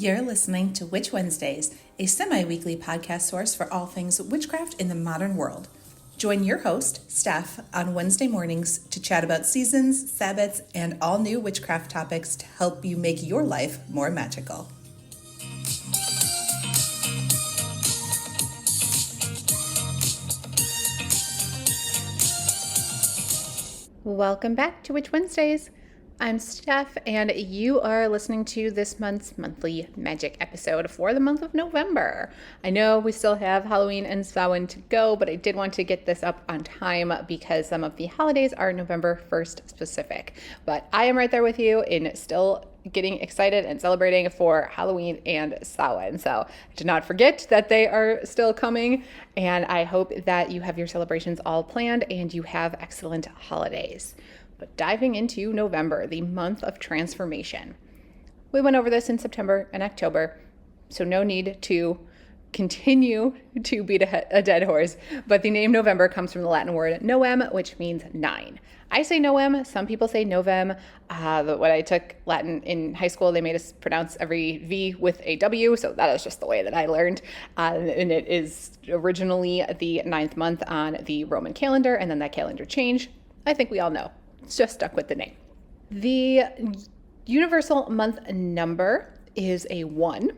You're listening to Witch Wednesdays, a semi-weekly podcast source for all things witchcraft in the modern world. Join your host, Steph, on Wednesday mornings to chat about seasons, Sabbats, and all new witchcraft topics to help you make your life more magical. Welcome back to Witch Wednesdays. I'm Steph, and you are listening to this month's monthly magic episode for the month of November. I know we still have Halloween and Samhain to go, but I did want to get this up on time because some of the holidays are November 1st specific. But I am right there with you in still getting excited and celebrating for Halloween and Samhain. So do not forget that they are still coming, and I hope that you have your celebrations all planned and you have excellent holidays. But diving into November, the month of transformation. We went over this in September and October, so no need to continue to beat a dead horse. But the name November comes from the Latin word novem, which means 9. I say noem, some people say novem. But when I took Latin in high school, they made us pronounce every V with a W, so that is just the way that I learned. And it is originally the 9th month on the Roman calendar, and then that calendar changed. I think we all know. It's just stuck with the name. The universal month number is a 1,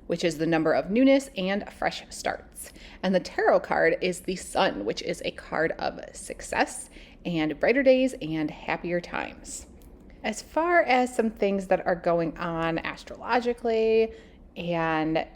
which is the number of newness and fresh starts. And the tarot card is the Sun, which is a card of success and brighter days and happier times. As far as some things that are going on astrologically and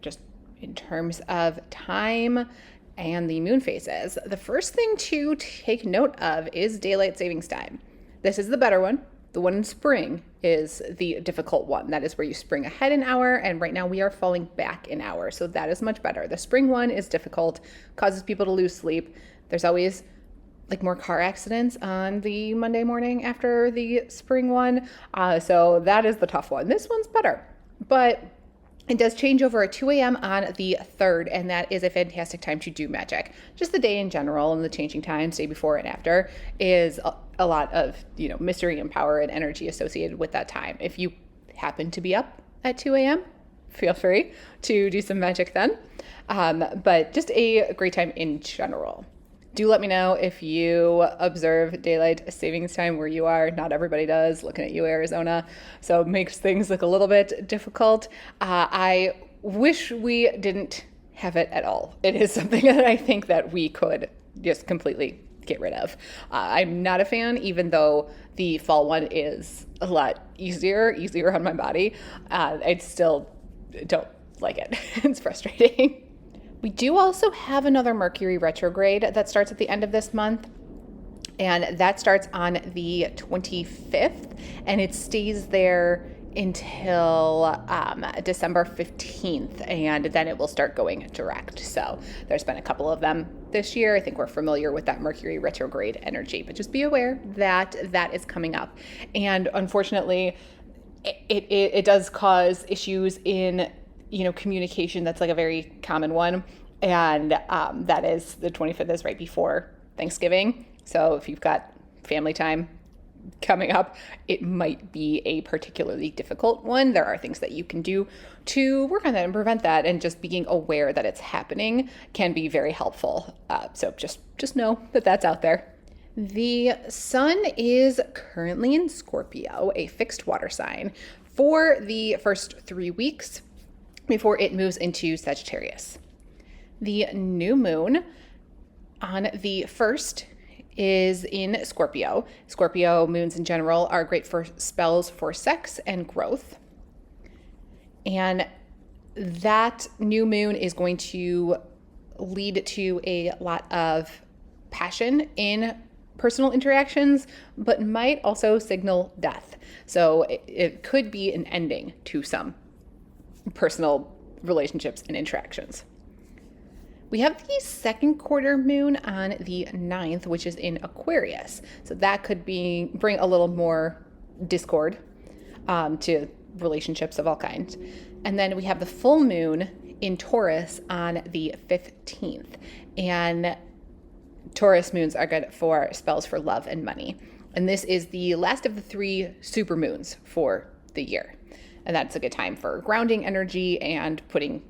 just in terms of time and the moon phases, the first thing to take note of is daylight savings time. This is the better one. The one in spring is the difficult one. That is where you spring ahead an hour, and right now we are falling back an hour, so that is much better. The spring one is difficult, causes people to lose sleep. There's always more car accidents on the Monday morning after the spring one, so that is the tough one. This one's better, but it does change over at 2 a.m. on the 3rd, and that is a fantastic time to do magic. Just the day in general and the changing times, day before and after, is a lot of mystery and power and energy associated with that time. If you happen to be up at 2 a.m., feel free to do some magic then. But just a great time in general. Do let me know if you observe daylight savings time where you are. Not everybody does, looking at you, Arizona. So it makes things look a little bit difficult. I wish we didn't have it at all. It is something that I think that we could just completely get rid of. I'm not a fan, even though the fall one is a lot easier on my body. I still don't like it. It's frustrating. We do also have another Mercury retrograde that starts at the end of this month, and that starts on the 25th, and it stays there until December 15th, and then it will start going direct. So there's been a couple of them this year. I think we're familiar with that Mercury retrograde energy, but just be aware that that is coming up. And unfortunately, it does cause issues in communication. That's a very common one. And that is the 25th is right before Thanksgiving. So if you've got family time coming up, it might be a particularly difficult one. There are things that you can do to work on that and prevent that. And just being aware that it's happening can be very helpful. So just know that that's out there. The sun is currently in Scorpio, a fixed water sign, for the first 3 weeks before it moves into Sagittarius. The new moon on the 1st is in Scorpio. Scorpio moons in general are great for spells for sex and growth. And that new moon is going to lead to a lot of passion in personal interactions, but might also signal death. So it could be an ending to some personal relationships and interactions. We have the second quarter moon on the 9th, which is in Aquarius. So that could bring a little more discord to relationships of all kinds. And then we have the full moon in Taurus on the 15th. And Taurus moons are good for spells for love and money. And this is the last of the 3 supermoons for the year. And that's a good time for grounding energy and putting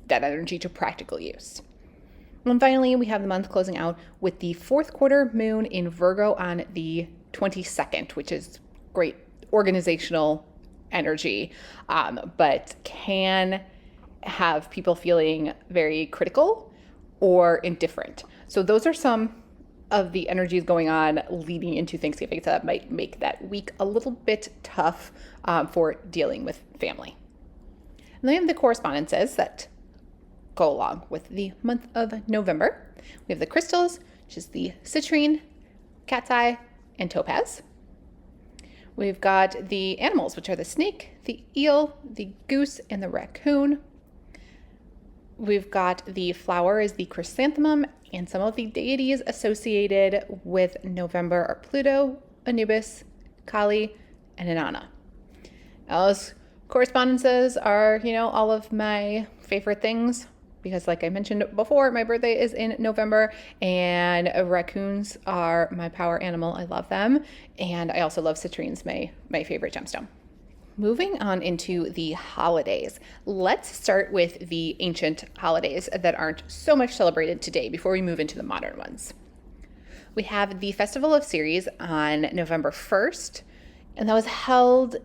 that energy to practical use. And finally, we have the month closing out with the fourth quarter moon in Virgo on the 22nd, which is great organizational energy, but can have people feeling very critical or indifferent. So those are some of the energies going on leading into Thanksgiving, so that might make that week a little bit tough for dealing with family. And then we have the correspondences that go along with the month of November. We have the crystals, which is the citrine, cat's eye, and topaz. We've got the animals, which are the snake, the eel, the goose, and the raccoon. We've got the flower is the chrysanthemum, and some of the deities associated with November are Pluto, Anubis, Kali, and Inanna. Now, those correspondences are, all of my favorite things because, like I mentioned before, my birthday is in November, and raccoons are my power animal. I love them, and I also love citrines, my favorite gemstone. Moving on into the holidays, let's start with the ancient holidays that aren't so much celebrated today before we move into the modern ones. We have the Festival of Ceres on November 1st, and that was held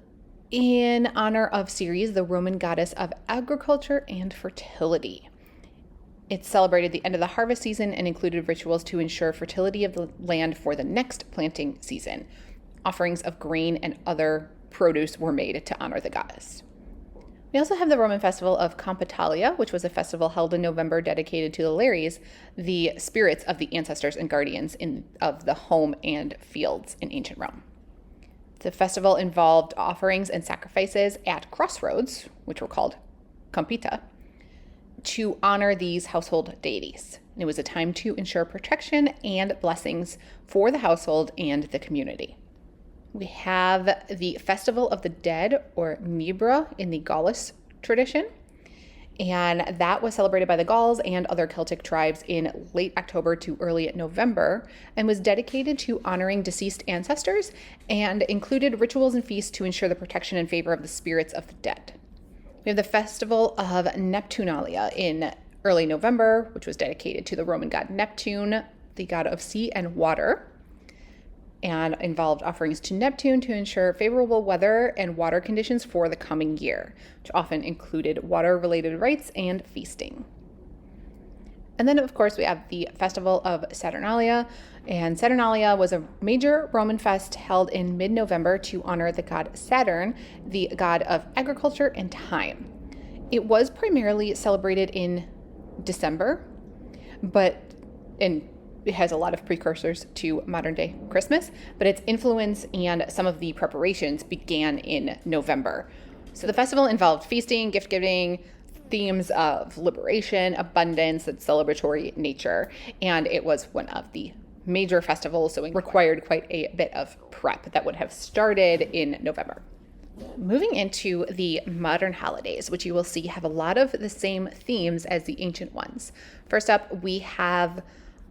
in honor of Ceres, the Roman goddess of agriculture and fertility. It celebrated the end of the harvest season and included rituals to ensure fertility of the land for the next planting season. Offerings of grain and other produce were made to honor the goddess. We also have the Roman Festival of Compitalia, which was a festival held in November dedicated to the Lares, the spirits of the ancestors and guardians of the home and fields in ancient Rome. The festival involved offerings and sacrifices at crossroads, which were called compita, to honor these household deities. It was a time to ensure protection and blessings for the household and the community. We have the Festival of the Dead, or Nebra, in the Gauls tradition, and that was celebrated by the Gauls and other Celtic tribes in late October to early November, and was dedicated to honoring deceased ancestors and included rituals and feasts to ensure the protection and favor of the spirits of the dead. We have the Festival of Neptunalia in early November, which was dedicated to the Roman god Neptune, the god of sea and water, and involved offerings to Neptune to ensure favorable weather and water conditions for the coming year, which often included water-related rites and feasting. And then, of course, we have the Festival of Saturnalia, and Saturnalia was a major Roman fest held in mid-November to honor the god Saturn, the god of agriculture and time. It was primarily celebrated in December, and it has a lot of precursors to modern day Christmas, but its influence and some of the preparations began in November. So the festival involved feasting, gift giving, themes of liberation, abundance, and celebratory nature. And it was one of the major festivals, so it required quite a bit of prep that would have started in November. Moving into the modern holidays, which you will see have a lot of the same themes as the ancient ones. First up, we have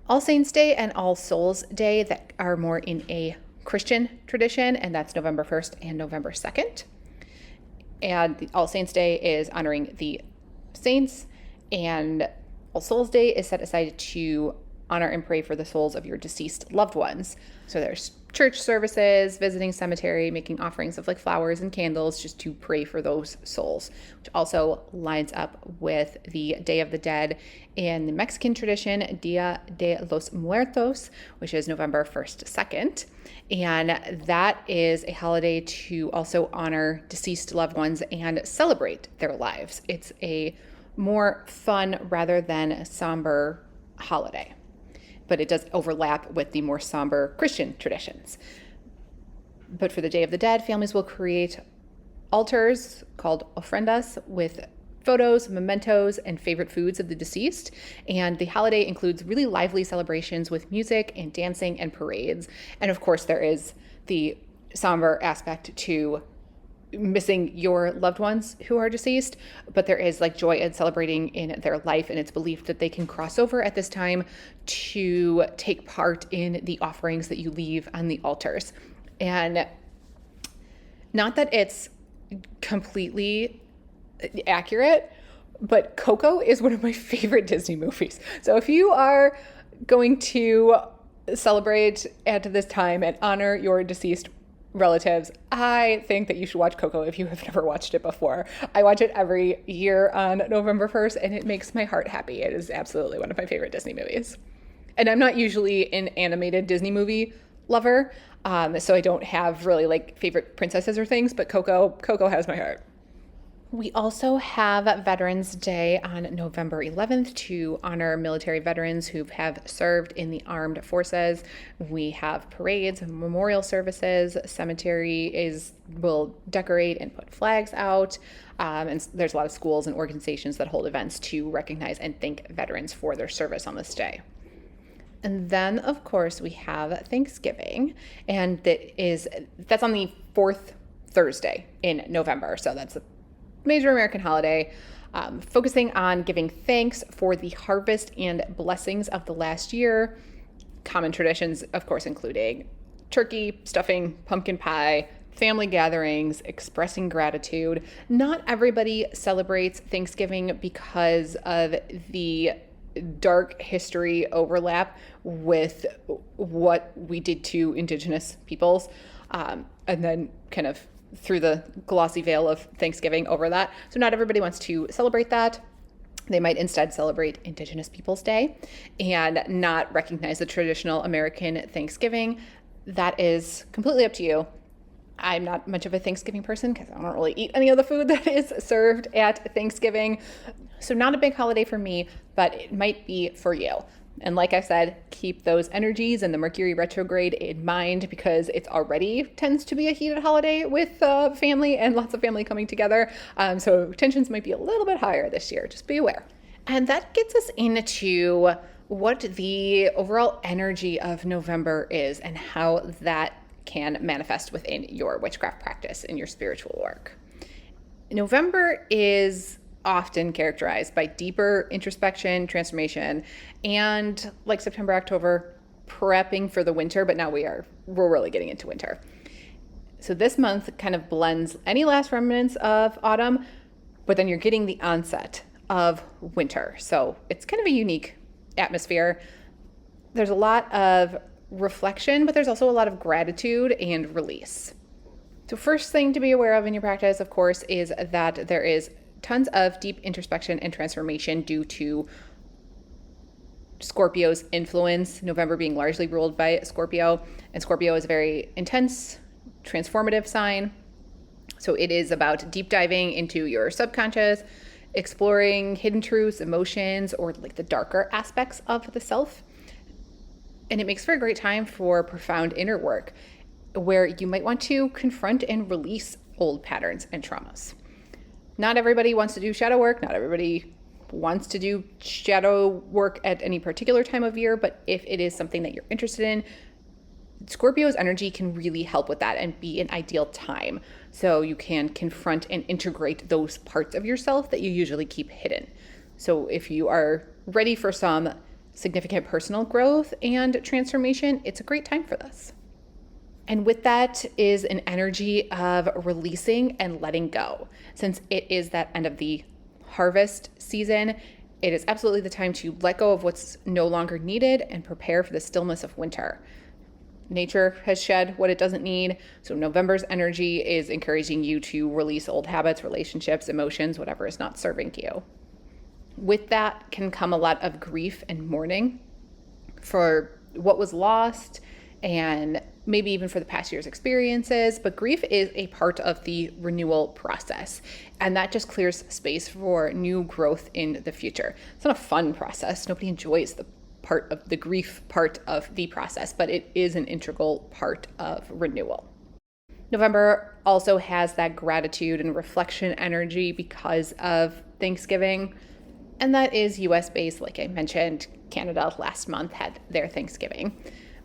All Saints' Day and All Souls' Day that are more in a Christian tradition, and that's November 1st and November 2nd. And the All Saints' Day is honoring the saints, and All Souls' Day is set aside to honor and pray for the souls of your deceased loved ones. So there's church services, visiting cemetery, making offerings of like flowers and candles just to pray for those souls, which also lines up with the Day of the Dead in the Mexican tradition, Dia de los Muertos, which is November 1st, 2nd. And that is a holiday to also honor deceased loved ones and celebrate their lives. It's a more fun rather than somber holiday, but it does overlap with the more somber Christian traditions. But for the Day of the Dead, families will create altars called ofrendas with photos, mementos, and favorite foods of the deceased. And the holiday includes really lively celebrations with music and dancing and parades. And of course, there is the somber aspect to missing your loved ones who are deceased, but there is like joy in celebrating in their life, and it's believed that they can cross over at this time to take part in the offerings that you leave on the altars. And not that it's completely accurate, but Coco is one of my favorite Disney movies. So if you are going to celebrate at this time and honor your deceased relatives, I think that you should watch Coco if you have never watched it before. I watch it every year on November 1st, and it makes my heart happy. It is absolutely one of my favorite Disney movies. And I'm not usually an animated Disney movie lover, so I don't have really like favorite princesses or things, but Coco has my heart. We also have Veterans Day on November 11th to honor military veterans who have served in the armed forces. We have parades and memorial services. Cemetery will decorate and put flags out. And there's a lot of schools and organizations that hold events to recognize and thank veterans for their service on this day. And then, of course, we have Thanksgiving, and that's on the fourth Thursday in November. So that's a major American holiday, focusing on giving thanks for the harvest and blessings of the last year. Common traditions, of course, including turkey, stuffing, pumpkin pie, family gatherings, expressing gratitude. Not everybody celebrates Thanksgiving because of the dark history overlap with what we did to indigenous peoples, and then kind of through the glossy veil of Thanksgiving over that. So not everybody wants to celebrate that. They might instead celebrate Indigenous Peoples Day and not recognize the traditional American Thanksgiving. That is completely up to you. I'm not much of a Thanksgiving person because I don't really eat any of the food that is served at Thanksgiving. So not a big holiday for me, but it might be for you. And like I said, keep those energies and the Mercury retrograde in mind because it already tends to be a heated holiday with family and lots of family coming together. So tensions might be a little bit higher this year. Just be aware. And that gets us into what the overall energy of November is and how that can manifest within your witchcraft practice and your spiritual work. November is often characterized by deeper introspection, transformation, and like September, October, prepping for the winter, but now we're really getting into winter. So this month kind of blends any last remnants of autumn, but then you're getting the onset of winter. So it's kind of a unique atmosphere. There's a lot of reflection, but there's also a lot of gratitude and release. So first thing to be aware of in your practice, of course, is that there is tons of deep introspection and transformation due to Scorpio's influence, November being largely ruled by Scorpio, and Scorpio is a very intense, transformative sign. So it is about deep diving into your subconscious, exploring hidden truths, emotions, or like the darker aspects of the self. And it makes for a great time for profound inner work where you might want to confront and release old patterns and traumas. Not everybody wants to do shadow work. Not everybody wants to do shadow work at any particular time of year, but if it is something that you're interested in, Scorpio's energy can really help with that and be an ideal time. So you can confront and integrate those parts of yourself that you usually keep hidden. So if you are ready for some significant personal growth and transformation, it's a great time for this. And with that is an energy of releasing and letting go. Since it is that end of the harvest season, it is absolutely the time to let go of what's no longer needed and prepare for the stillness of winter. Nature has shed what it doesn't need, so November's energy is encouraging you to release old habits, relationships, emotions, whatever is not serving you. With that can come a lot of grief and mourning for what was lost and maybe even for the past year's experiences, but grief is a part of the renewal process, and that just clears space for new growth in the future. It's not a fun process. Nobody enjoys the part of the grief part of the process, but it is an integral part of renewal. November also has that gratitude and reflection energy because of Thanksgiving, and that is US based. Like I mentioned, Canada last month had their Thanksgiving.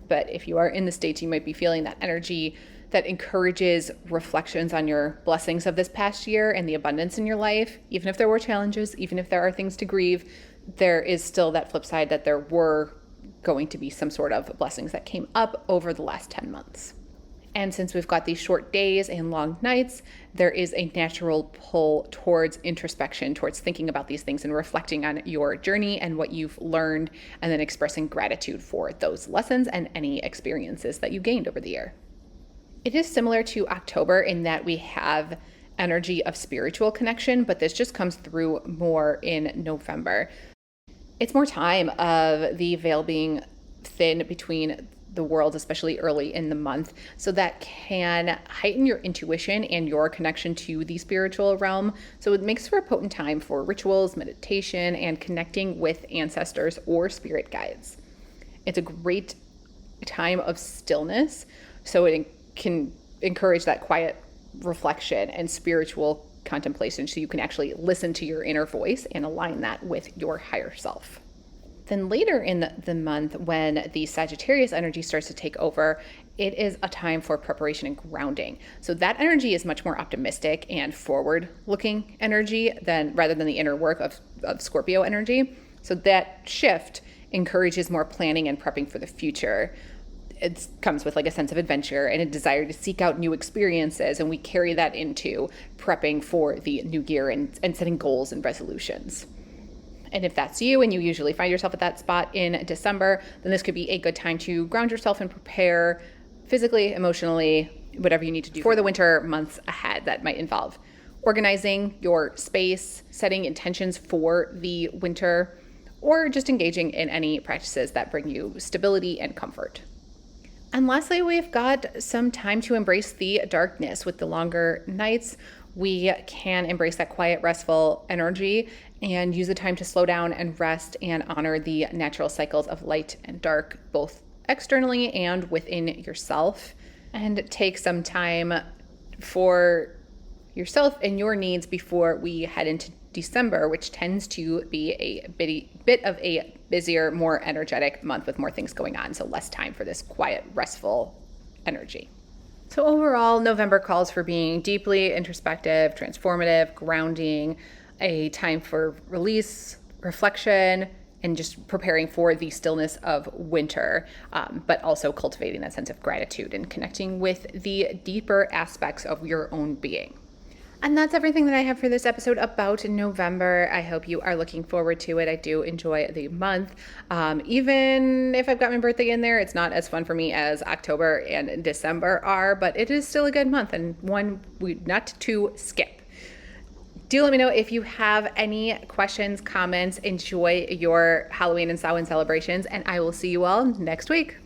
But if you are in the States, you might be feeling that energy that encourages reflections on your blessings of this past year and the abundance in your life. Even if there were challenges, even if there are things to grieve, there is still that flip side that there were going to be some sort of blessings that came up over the last 10 months. And since we've got these short days and long nights, there is a natural pull towards introspection, towards thinking about these things and reflecting on your journey and what you've learned, and then expressing gratitude for those lessons and any experiences that you gained over the year. It is similar to October in that we have energy of spiritual connection, but this just comes through more in November. It's more time of the veil being thin between the worlds, especially early in the month. So that can heighten your intuition and your connection to the spiritual realm. So it makes for a potent time for rituals, meditation, and connecting with ancestors or spirit guides. It's a great time of stillness. So it can encourage that quiet reflection and spiritual contemplation, so you can actually listen to your inner voice and align that with your higher self. Then later in the month, when the Sagittarius energy starts to take over, it is a time for preparation and grounding. So that energy is much more optimistic and forward-looking energy rather than the inner work of Scorpio energy. So that shift encourages more planning and prepping for the future. It comes with like a sense of adventure and a desire to seek out new experiences, and we carry that into prepping for the new year and setting goals and resolutions. And if that's you and you usually find yourself at that spot in December, then this could be a good time to ground yourself and prepare physically, emotionally, whatever you need to do for the winter months ahead. That might involve organizing your space, setting intentions for the winter, or just engaging in any practices that bring you stability and comfort. And lastly, we've got some time to embrace the darkness. With the longer nights, we can embrace that quiet, restful energy and use the time to slow down and rest and honor the natural cycles of light and dark, both externally and within yourself, and take some time for yourself and your needs before we head into December, which tends to be a bit of a busier, more energetic month with more things going on. So less time for this quiet, restful energy. So overall, November calls for being deeply introspective, transformative, grounding, a time for release, reflection, and just preparing for the stillness of winter, but also cultivating that sense of gratitude and connecting with the deeper aspects of your own being. And that's everything that I have for this episode about November. I hope you are looking forward to it. I do enjoy the month. Even if I've got my birthday in there, it's not as fun for me as October and December are, but it is still a good month and one not to skip. Do let me know if you have any questions, comments. Enjoy your Halloween and Samhain celebrations, and I will see you all next week.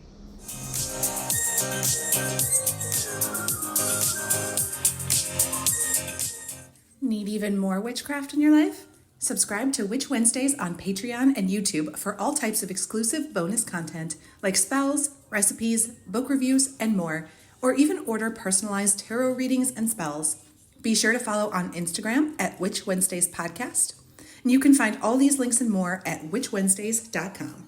Need even more witchcraft in your life? Subscribe to Witch Wednesdays on Patreon and YouTube for all types of exclusive bonus content like spells, recipes, book reviews, and more, or even order personalized tarot readings and spells. Be sure to follow on Instagram at Witch Wednesdays Podcast, and you can find all these links and more at witchwednesdays.com.